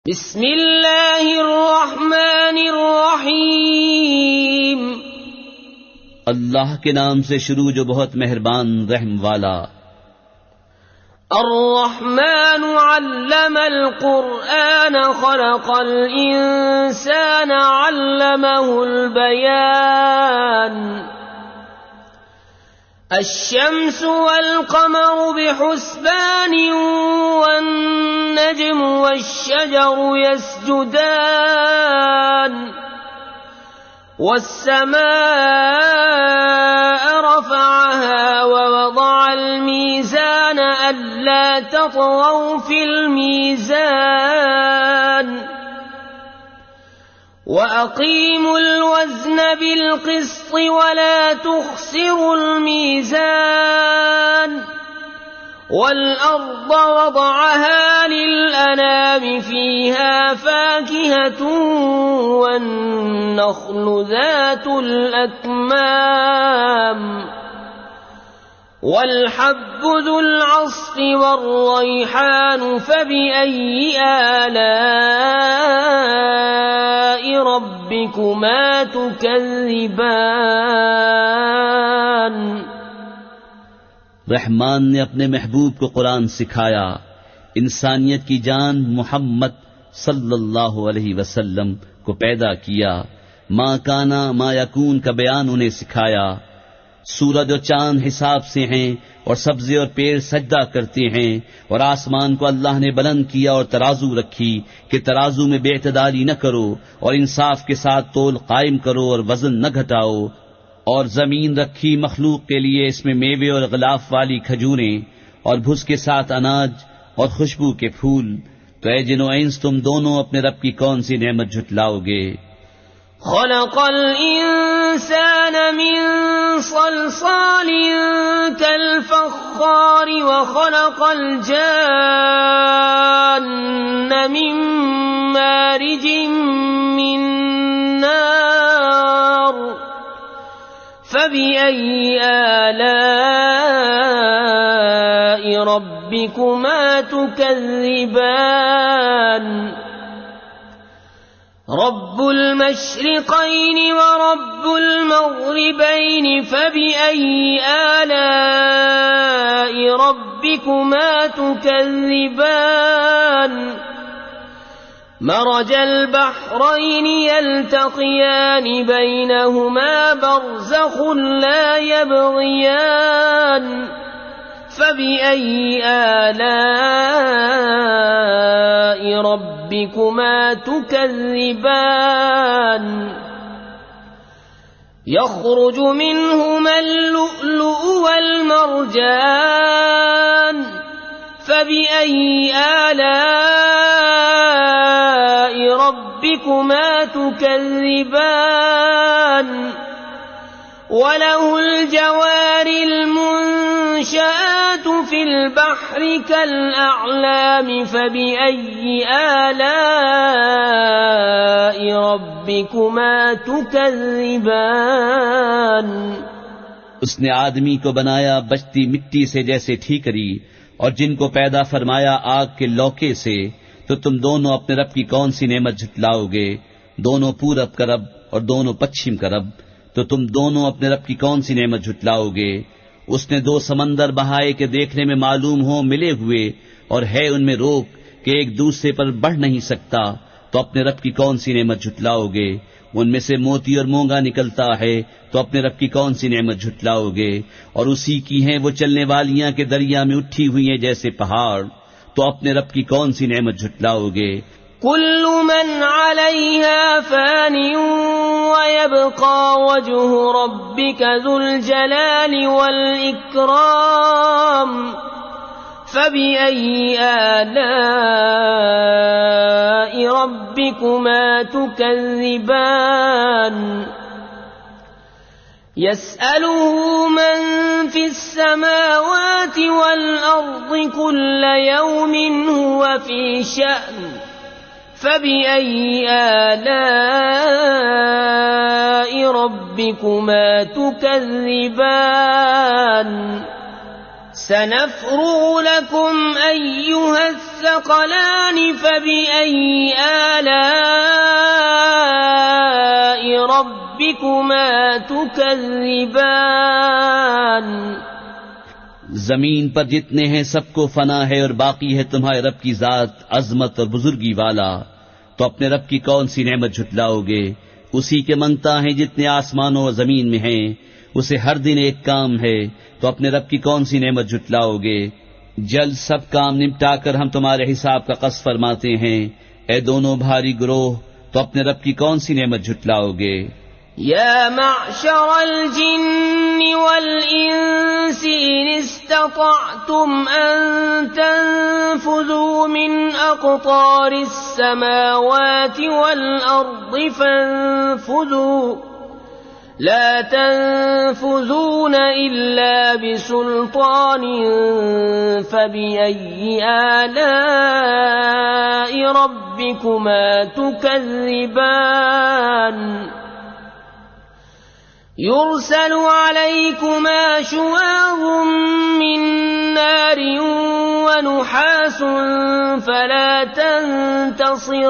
बिस्मिल्लाहिर्रहमानिर्रहीम। अल्लाह के नाम से शुरू जो बहुत मेहरबान रहम वाला। अर्रहमान अल्लमल कुरआन खलक़ल इंसान अल्लमहुल बयान। अश्शम्सु वल क़मरु बिहुस्बान वन्नज्मु वश्शजरु यस्जुदान। वस्समाअ रफ़अहा ववضعल मीज़ान अल्ला तطغوا फिल मीज़ान। वअक़ीमुल वज़्न बिलक़िस्ति वला तुख़सिरुल मीज़ान। वल्अर्ض वضعها लिलअनाम फ़ीहा फ़ाकिहة वन्नख़्लु ज़ातुल अक्माम। वल्हब्बु ज़ुल अस्फ़ि वर्रैहान फ़बिअय्यि आलाइ रब्बिकुमा तुकज़्ज़िबान। रहमान ने अपने महबूब को कुरान सिखाया, इंसानियत की जान मोहम्मद सल्लल्लाहु अलैहि वसल्लम को पैदा किया। माँ काना मा यकून का बयान उन्हें सिखाया। सूरज और चांद हिसाब से हैं और सब्जे और पेड़ सजदा करते हैं। और आसमान को अल्लाह ने बुलंद किया और तराजू रखी कि तराजू में बेइतदाली न करो और इंसाफ के साथ तोल कायम करो और वजन न घटाओ। और जमीन रखी मखलूक के लिए, इसमें मेवे और गिलाफ वाली खजूरें और भुस के साथ अनाज और खुशबू के फूल। तो ऐ जिनो इंस तुम दोनों अपने रब की कौन सी नेमत झुटलाओगे। खलक़ल इंसान मिन सलसालिन कल फ़ख़्ख़ार व खलक़ल जान्न मिन मारिजिन मिन नार। फ़बिअय्यि आलाइ रब्बिकुमा तुकज़्ज़िबान। रब्बुल मशरिक़ैन व रब्बुल मग़रिबैन फ़बिअय्यि आलाइ रब्बिकुमा तुकज़्ज़िबान। मरजल बहरैन यल्तक़ियान बैनहुमा बरज़ख़ुन ला यबग़ियान। फ़बिअय्यि आलाइ रब्बिकुमा तुकज़्ज़िबान। यख़रुजु मिनहुमा अल-लुअ्लुअु वल-मरजान। फ़बिअय्यि आलाइ रब्बिकुमा तुकज़्ज़िबान। वलहुल जवारिल मुंशआतु फिल बहरि कल-अअलाम। फ़बिअय्यि आलाइ रब्बिकुमा तुकज़्ज़िबान। उसने आदमी को बनाया बचती मिट्टी से जैसे ठीकरी, और जिनको पैदा फरमाया आग के लौके से। तो तुम दोनों अपने रब की कौन सी नेमत झुटलाओगे। दोनों पूरब का रब और दोनों पश्चिम का रब। तो तुम दोनों अपने रब की कौन सी नेमत झुटलाओगे। उसने दो समंदर बहाए कि देखने में मालूम हो मिले हुए, और है उनमें रोक कि एक दूसरे पर बढ़ नहीं सकता। तो अपने रब की कौन सी नेमत झुटलाओगे। उनमें से मोती और मूंगा निकलता है, तो अपने रब की कौन सी नेमत झुटलाओगे। और उसी की हैं वो चलने वालियां के दरिया में उठी हुई हैं जैसे पहाड़। तो अपने रब की कौन सी नेमत झुटलाओगे। कुल्लु मन अलैहा फ़ानिन व यब्क़ा वजहु रब्बिका ज़ुल जलालि वल इकराम। फ़बिअय्यि आलाइ रब्बिकुमा तुकज़्ज़िबान। यसअलुहु मन फ़िस्समावाति वल अर्ज़ि कुल्ल यौमिन हुव फ़ी शअन। फ़बिअय्यि आलाइ रब्बिकुमा तुकज़्ज़िबान। سنفرغ لكم أيها الثقلان فبأي آلاء ربكما تكذبان जमीन पर जितने हैं सबको फना है और बाकी है तुम्हारे रब की जात अजमत और बुजुर्गी वाला, तो अपने रब की कौन सी नेमत झुटलाओगे। उसी के मंगता है जितने आसमानों और जमीन में हैं, उसे हर दिन एक काम है, तो अपने रब की कौन सी नेमत झुटलाओगे। जल्द सब काम निपटाकर हम तुम्हारे हिसाब का कस फरमाते हैं। ए दोनों भारी ग्रोह, तो अपने रब की कौन सी नेमत झुटलाओगे। या मअशरल जिन्न वल इंसी इन इस्ततअतुम अन तंफुज़ू मिन अक़तारिस समावाति वल अर्दि फंफुज़ू ला तंफुज़ून इल्ला बिसुल्तान फबिअय्यि आलाइ रब्बिकुमा तुकज़्ज़िबान युरसलु अलैकुमा शुवाज़ुम मिन नार व नुहासुन फला तंतसिरान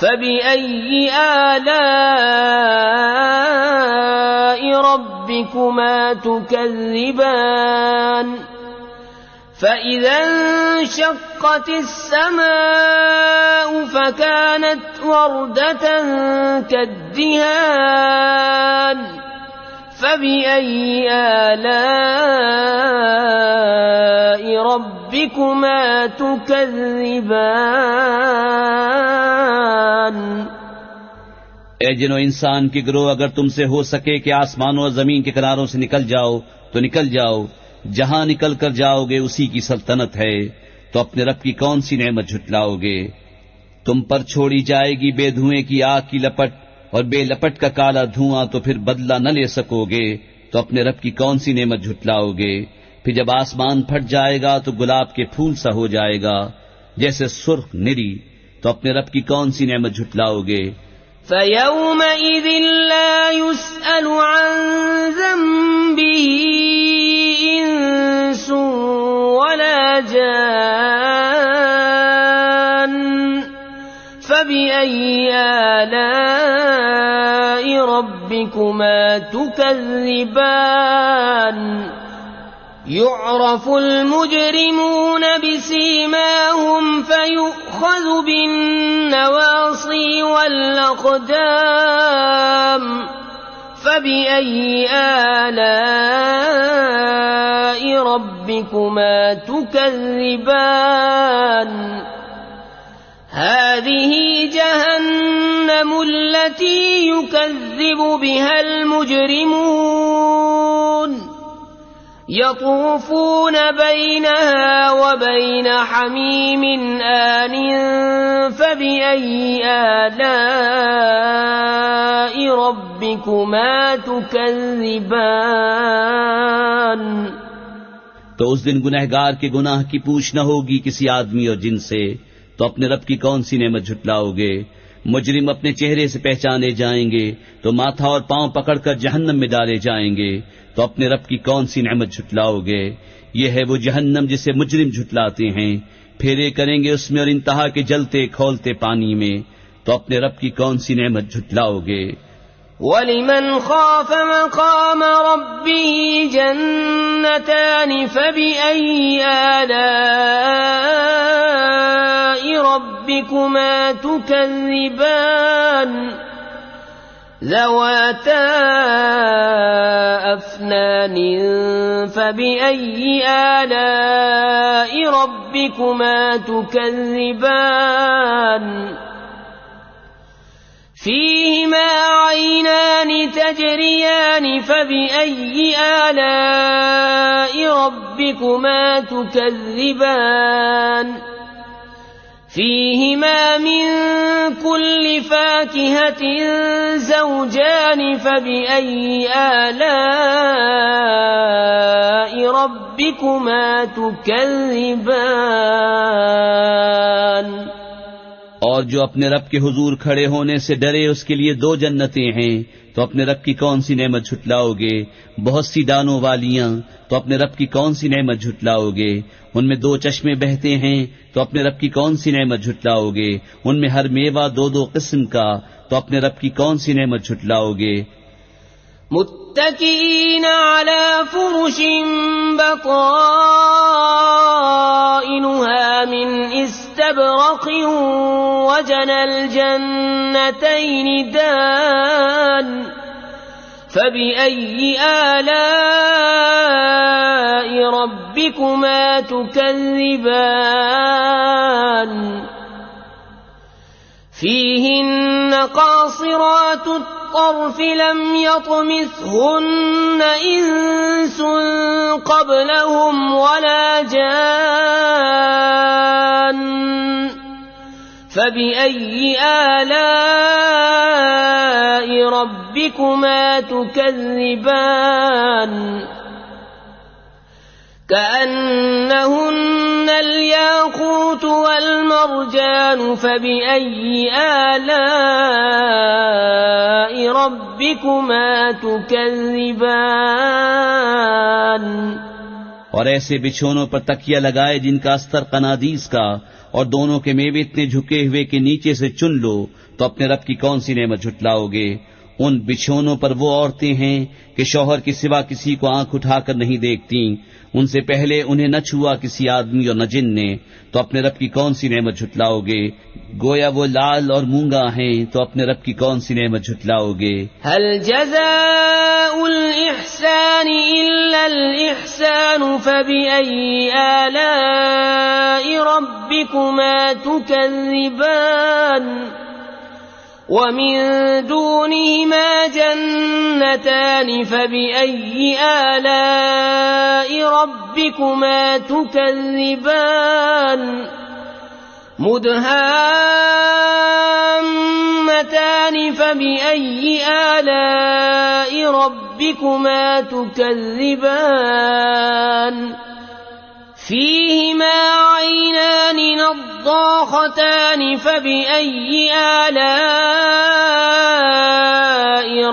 फबिअय्यि आलाइ रब्बिकुमा तुकज़्ज़िबान فإذا انشقت السماء فكانت وردة كالدهان فبأي آلاء ربكما تكذبان ए जिनो इंसान के गिरोह, अगर तुमसे हो सके कि आसमानों और जमीन के किनारों से निकल जाओ तो निकल जाओ। जहां निकल कर जाओगे उसी की सल्तनत है, तो अपने रब की कौन सी नेमत झुटलाओगे। तुम पर छोड़ी जाएगी बेधुएं की आग की लपट और बेलपट का काला धुआं, तो फिर बदला न ले सकोगे, तो अपने रब की कौन सी नेमत झुटलाओगे। फिर जब आसमान फट जाएगा तो गुलाब के फूल सा हो जाएगा जैसे सुर्ख निरी, तो अपने रब की कौन सी नेमत झुटलाओगे। فَيَوْمَئِذٍ لَا يُسْأَلُ عَنْ ذَنبِهِ إِنسٌ وَلَا جَانٌّ فَبِأَيِّ آلَاءِ رَبِّكُمَا تُكَذِّبَانِ يُعْرَفُ الْمُجْرِمُونَ بِسِيمَاهُمْ فَيُؤْخَذُ بِالنَّوَاصِي وَالْأَقْدَامِ فَبِأَيِّ آلَاءِ رَبِّكُمَا تُكَذِّبَانِ هذه جهنم التي يكذب بها المجرمون يطوفون بينها وبين حميم آن فبأي آلاء ربكما تكذبان तो उस दिन गुनहगार के गुनाह की पूछ न होगी किसी आदमी और जिन से, तो अपने रब की कौन सी नेमत झुटलाओगे। मुजरिम अपने चेहरे से पहचाने जाएंगे तो माथा और पांव पकड़कर जहन्नम में डाले जाएंगे, तो अपने रब की कौन सी नेमत झुटलाओगे। ये है वो जहन्नम जिसे मुजरिम झुटलाते हैं, फेरे करेंगे उसमें और इंतहा के जलते खौलते पानी में, तो अपने रब की कौन सी नेमत झुटलाओगे। वलिमन खाफ मकाम रब्बिही जन्नतान फबिअय्यि आलाइ रब्बिकुमा तुकज़्ज़िबान ذواتا أفنان فبأي آلاء ربكما تكذبان فيهما عينان تجريان فبأي آلاء ربكما تكذبان فيهما من كل فاكهة زوجان فبأي آلاء ربكما تكذبان और जो अपने रब के हुजूर खड़े होने से डरे उसके लिए 2 जन्नतें हैं, तो अपने रब की कौन सी नेमत झुटलाओगे। बहुत सी दानों वालियां, तो अपने रब की कौन सी नेमत झुटलाओगे। उनमें 2 चश्मे बहते हैं, तो अपने रब की कौन सी नेमत झुटलाओगे। उनमें हर मेवा 2-2 किस्म का, तो अपने रब की कौन सी नेमत झुटलाओगे। मुत्तकीन अला फुरुशिन बताइनुहा मिन इस्तबरक़िन वजनल जन्नतैन दान फबिअय्यि आलाइ रब्बिकुमा तुकज़्ज़िबान फीहिन्न क़ासिरातुत طرف لم يطمثهن إنس قبلهم ولا جان فبأي آلاء ربكما تكذبان كأنهن الياقوت والمرجان فبأي آلاء ربكما تكذبان। और ऐसे बिछोनों पर तकिया लगाए जिनका अस्तर कनादीस का, और दोनों के मेवे इतने झुके हुए कि नीचे से चुन लो, तो अपने रब की कौन सी नेमत झुटलाओगे। उन बिछोनों पर वो औरतें हैं कि शौहर के सिवा किसी को आंख उठाकर नहीं देखती, उनसे पहले उन्हें न छुआ किसी आदमी और न जिन ने, तो अपने रब की कौन सी नेमत झुटलाओगे। गोया वो लाल और मूंगा हैं, तो अपने रब की कौन सी नेमत झुटलाओगे। हल जज़ाउल इहसानि इल्लल इहसान फबिअय्यि आलाइ रब्बिकुमा तुकज़्ज़िबान वमिन दूनिहिमा जन्नतान फबिअय्यि आलाइ रब्बिकुमा तुकज़्ज़िबान मुदहाम्मतान फबिअय्यि आलाइ रब्बिकुमा तुकज़्ज़िबान फीहिमा ऐनान नضاختان फबिअय्यि आलाइ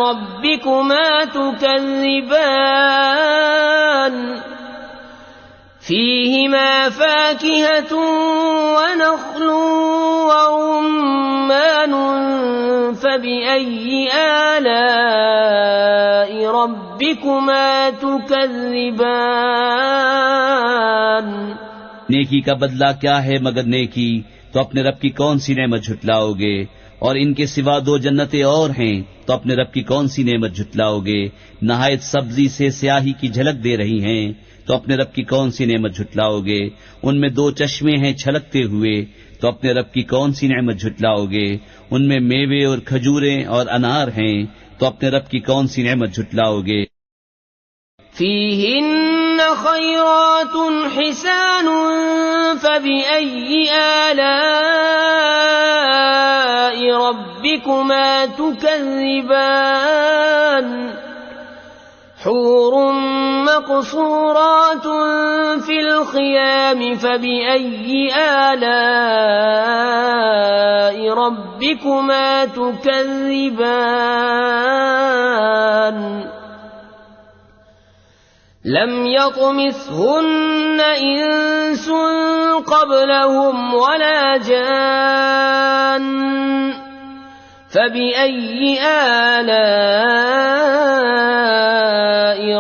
रब्बिकुमा तुकज़्ज़िबान फीहिमा फाकिहة वनख्ल वरुम्मान फबिअय्यि आलाइ रब्बिकुमा तुकज़्ज़िबान। नेकी का बदला क्या है मगर नेकी, तो अपने रब की कौन सी नेमत झुटलाओगे। और इनके सिवा 2 जन्नतें और हैं, तो अपने रब की कौन सी नेमत झुटलाओगे। नहायत सब्जी से स्याही की झलक दे रही हैं, तो अपने रब की कौन सी नेमत झुटलाओगे। उनमें 2 चश्मे हैं छलकते हुए, तो अपने रब की कौन सी नेमत झुटलाओगे। उनमें मेवे और खजूरें और अनार हैं, तो अपने रब की कौन सी नेमत झुटलाओगे। फीहिन्न खैरातुन हिसान फबिअय्यि आलाइ रब्बिकुमा तुकज़्ज़िबान हूरुम मक़सूरातुन फिल ख़ियाम फबिअय्यि आलाइ रब्बिकुमा तुकज़्ज़िबान लम यतमिसहुन्न इंसुन क़ब्लहुम वला जान फबिअय्यि आलाइ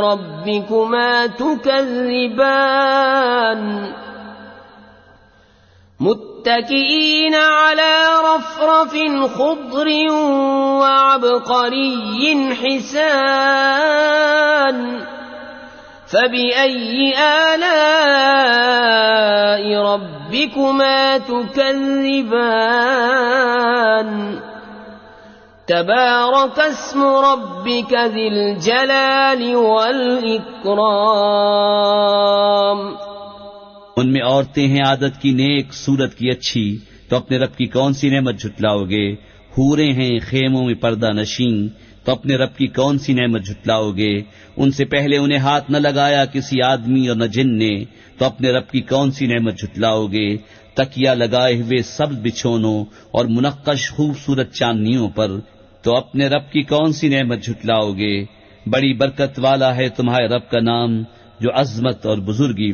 रब्बिकुमा तुकज़्ज़िबान मुत्तकिईन अला रफ़रफ़िन ख़ुद्रिन वअबक़रिय्यिन हिसान फबिअय्यि आलाइ रब्बिकुमा तुकज़्ज़िबान तबारक अस्मु रब्बिक ज़िल जलालि वल इकराम। उनमें औरतें हैं आदत की नेक, सूरत की अच्छी, तो अपने रब की कौन सी नेमत झुटलाओगे। हूरें हैं खेमों में पर्दा नशीं, तो अपने रब की कौन सी नेमत झुटलाओगे? उनसे पहले उन्हें हाथ न लगाया किसी आदमी और न जिन ने, तो अपने रब की कौन सी नेमत झुटलाओगे? तकिया लगाए हुए सब्ज बिछोनों और मुनक्कश खूबसूरत चांदनियों पर, तो अपने रब की कौन सी नेमत झुटलाओगे? बड़ी बरकत वाला है तुम्हारे रब का नाम, जो अजमत और बुजुर्गी